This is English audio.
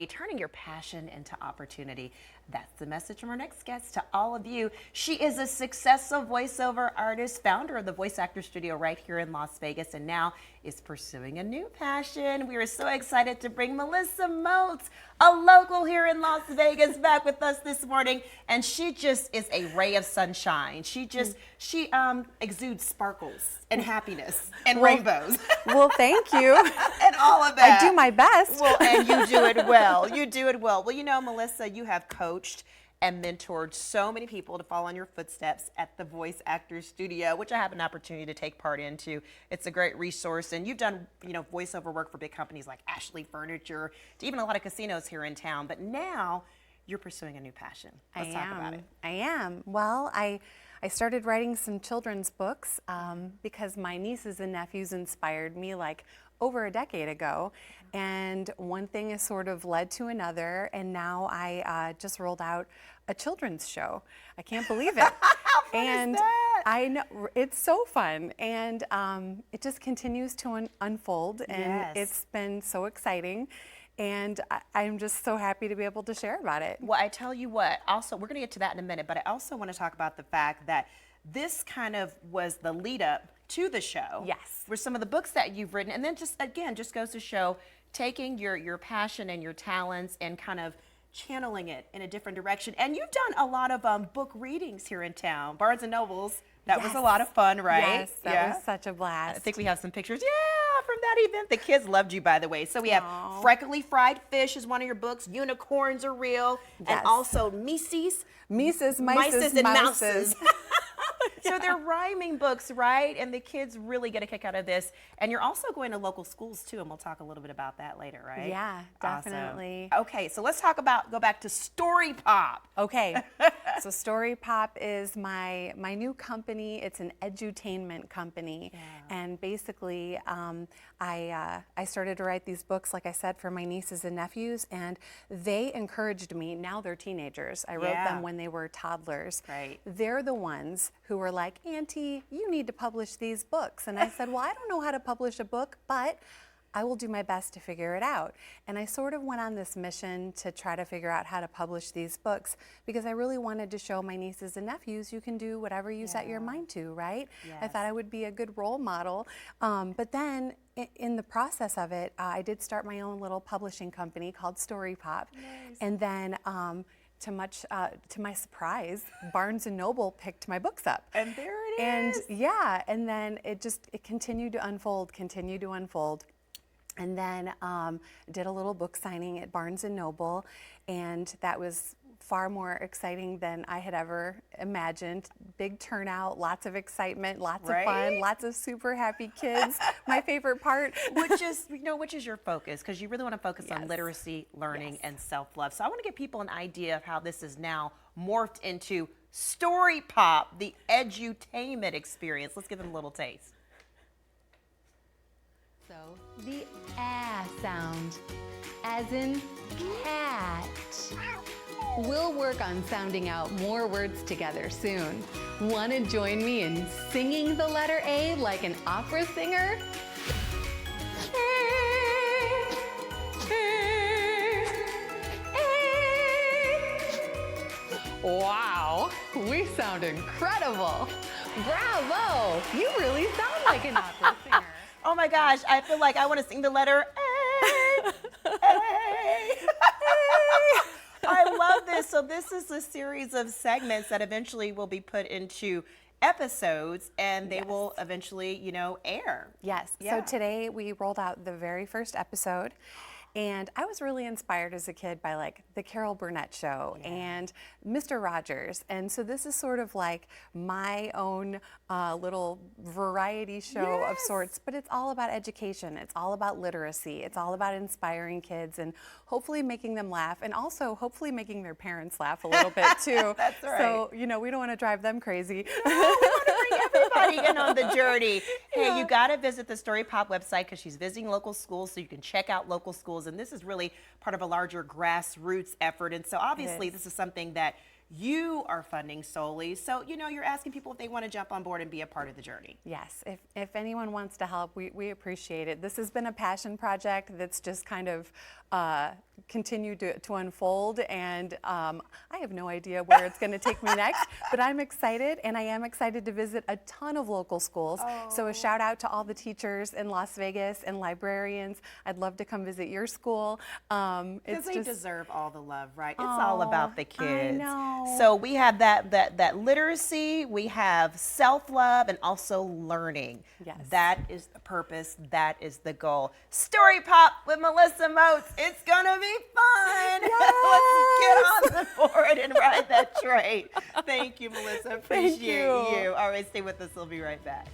Turning your passion into opportunity. That's the message from our next guest to all of you. She is a successful voiceover artist, founder of the Voice Actor Studio right here in Las Vegas, and now is pursuing a new passion. We are so excited to bring Melissa Moats, a local here in Las Vegas, back with us this morning. And she just is a ray of sunshine. She exudes sparkles and happiness and rainbows. Well, thank you. And all of that. I do my best. Well, and you do it well. You do it well. Well, you know, Melissa, you have coached and mentored so many people to follow in your footsteps at the Voice Actor Studio, which I have an opportunity to take part into. It's a great resource, and you've done, voiceover work for big companies like Ashley Furniture, to even a lot of casinos here in town. But now you're pursuing a new passion. Let's talk about it. I am. Well, I started writing some children's books because my nieces and nephews inspired me like over a decade ago. And one thing has sort of led to another, and now I just rolled out a children's show. I can't believe it. How fun and is that? I know it's so fun, and it just continues to unfold, and Yes. it's been so exciting. And I'm just so happy to be able to share about it. Well, I tell you what, also, we're going to get to that in a minute, but I also want to talk about the fact that this kind of was the lead up to the show. Yes. Were some of the books that you've written, and then just goes to show taking your passion and your talents and kind of channeling it in a different direction. And you've done a lot of book readings here in town, Barnes and Nobles. That was a lot of fun, right? Yes, that was such a blast. I think we have some pictures. Yeah, from that event. The kids loved you, by the way. So we have Freckly Fried Fish is one of your books. Unicorns Are Real. Yes. And also Mises, Mises, and Mouses. So they're rhyming books, right? And the kids really get a kick out of this. And you're also going to local schools too, and we'll talk a little bit about that later, right? Yeah, definitely. Awesome. Okay, so let's go back to Storipop. Okay, so Storypop is my new company. It's an edutainment company, and basically I started to write these books, like I said, for my nieces and nephews, and they encouraged me. Now they're teenagers. I wrote them when they were toddlers. Right. They're the ones who were like, Auntie, you need to publish these books. And I said, well, I don't know how to publish a book, but I will do my best to figure it out. And I sort of went on this mission to try to figure out how to publish these books because I really wanted to show my nieces and nephews you can do whatever you set your mind to, right? Yes. I thought I would be a good role model. But then in the process of it, I did start my own little publishing company called Storypop. Nice. And then to my surprise, Barnes and Noble picked my books up. And there it And is. yeah, and then it continued to unfold. And then did a little book signing at Barnes and Noble, and that was far more exciting than I had ever imagined. Big turnout, lots of excitement, lots of fun, lots of super happy kids. My favorite part. Which is your focus, because you really want to focus on literacy, learning, and self-love. So I want to give people an idea of how this is now morphed into Storipop, the edutainment experience. Let's give them a little taste. So the sound, as in cat. We'll work on sounding out more words together soon. Want to join me in singing the letter A like an opera singer? Wow, we sound incredible. Bravo, you really sound like an opera singer. Oh my gosh, I feel like I want to sing the letter A. A. I love this. So this is a series of segments that eventually will be put into episodes, and they will eventually, air. Yes. Yeah. So today we rolled out the very first episode. And I was really inspired as a kid by like the Carol Burnett show and Mr. Rogers. And so this is sort of like my own little variety show of sorts, but it's all about education. It's all about literacy. It's all about inspiring kids and hopefully making them laugh, and also hopefully making their parents laugh a little bit too. That's right. So, we don't want to drive them crazy. We want to bring everybody in on the journey. Hey, you got to visit the Storypop website because she's visiting local schools, so you can check out local schools. And this is really part of a larger grassroots effort. And so obviously this is something that you are funding solely. So, you're asking people if they want to jump on board and be a part of the journey. Yes, if anyone wants to help, we appreciate it. This has been a passion project that's just kind of continued to unfold, and I have no idea where it's going to take me next, but I'm excited, and I am excited to visit a ton of local schools. So a shout out to all the teachers in Las Vegas and librarians. I'd love to come visit your school. Because they deserve all the love, right? It's all about the kids. I know. So we have that literacy, we have self-love, and also learning. Yes. That is the purpose. That is the goal. Storypop with Melissa Moats. It's gonna be fun. Yes. Let's get on the board and ride that train. Thank you, Melissa. Appreciate you. you. All right, stay with us. We'll be right back.